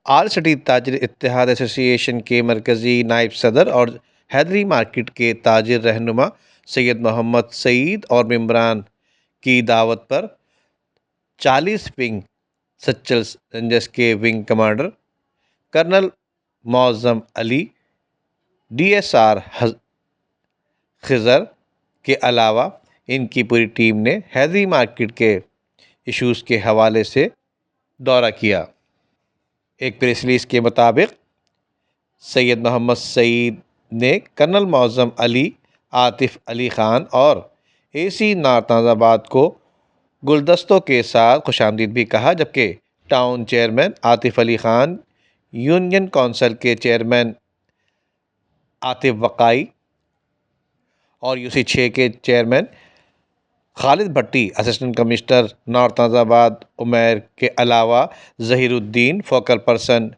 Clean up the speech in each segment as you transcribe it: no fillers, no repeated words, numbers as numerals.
آل city تاجر اتحاد ایسوسی ایشن کے مرکزی نائب صدر اور حیدری مارکیٹ کے تاجر رہنما سید محمد سعید اور ممبران کی دعوت پر 40 ونگ سچل رینجرز کے ونگ کمانڈر کرنل معظم علی DSR خضر کے علاوہ ان کی پوری ٹیم نے حیدری مارکیٹ کے ایشوز کے حوالے سے دورہ کیا۔ ایک پریس ریلیز کے مطابق سید محمد سعید نے کرنل معظم علی، عاطف علی خان اور AC نارتھ ناز آباد کو گلدستوں کے ساتھ خوش آمدید بھی کہا، جبکہ town chairman Atif Ali Khan, union council کے چیئرمین عاطف وقائی اور UC6 کے chairman Khalid Bhatti, assistant commissioner north Nazabad Umair کے علاوہ Zahiruddin, focal person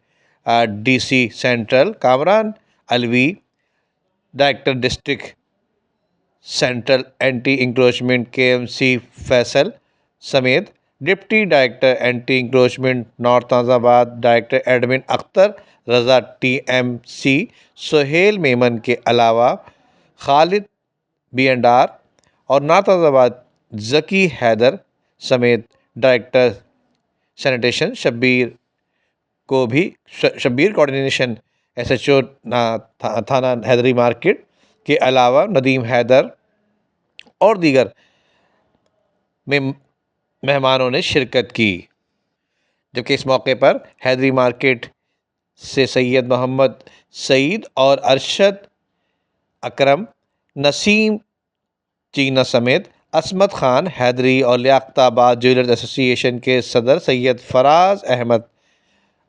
DC central Kamran Alvi, director district central anti encroachment KMC Faisal سمیت deputy director anti encroachment north Nazabad, director admin Akhtar Raza TMC Sohail Memon کے علاوہ خالد B&R اور north ناز آباد ذکی حیدر سمیت director sanitation Shabbir coordination SHO تھانہ حیدری market کے علاوہ ندیم حیدر اور دیگر مہمانوں نے شرکت کی، جبکہ اس موقع پر حیدری مارکیٹ سے سید محمد سعید اور ارشد اکرم، نسیم چینا سمیت عصمت خان حیدری اور لیاقت آباد جیولرز ایسوسی ایشن کے صدر سید فراز احمد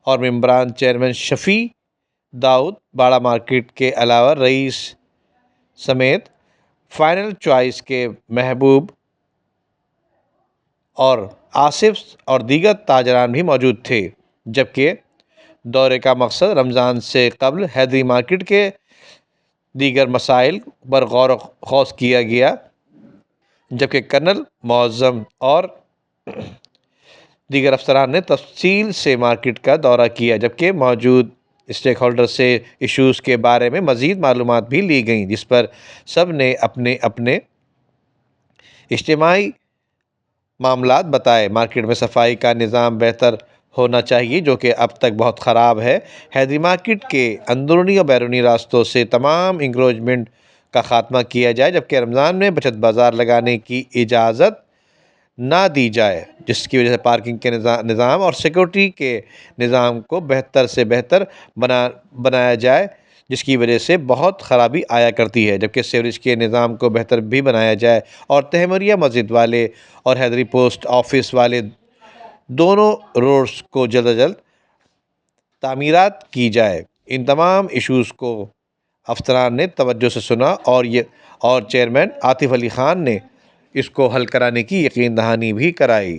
اور ممبران چیئرمین شفیع داؤد باڑہ مارکیٹ کے علاوہ رئیس سمیت فائنل چوائس کے محبوب اور آصف اور دیگر تاجران بھی موجود تھے، جبکہ دورے کا مقصد رمضان سے قبل حیدری مارکیٹ کے دیگر مسائل پر غور و خوض کیا گیا، جبکہ کرنل معظم اور دیگر افسران نے تفصیل سے مارکیٹ کا دورہ کیا، جبکہ موجود اسٹیک ہولڈر سے ایشوز کے بارے میں مزید معلومات بھی لی گئیں، جس پر سب نے اپنے اپنے اجتماعی معاملات بتائے۔ مارکیٹ میں صفائی کا نظام بہتر ہونا چاہیے، جو کہ اب تک بہت خراب ہے۔ حیدری مارکیٹ کے اندرونی اور بیرونی راستوں سے تمام انکروچمنٹ کا خاتمہ کیا جائے، جبکہ رمضان میں بچت بازار لگانے کی اجازت نہ دی جائے، جس کی وجہ سے پارکنگ کے نظام اور سیکورٹی کے نظام کو بہتر سے بہتر بنایا جائے، جس کی وجہ سے بہت خرابی آیا کرتی ہے، جبکہ سیوریج کے نظام کو بہتر بھی بنایا جائے اور تیموریہ مسجد والے اور حیدری پوسٹ آفس والے دونوں روڈز کو جلد از جلد تعمیرات کی جائے۔ ان تمام ایشوز کو افسران نے توجہ سے سنا اور چیئرمین عاطف علی خان نے اس کو حل کرانے کی یقین دہانی بھی کرائی۔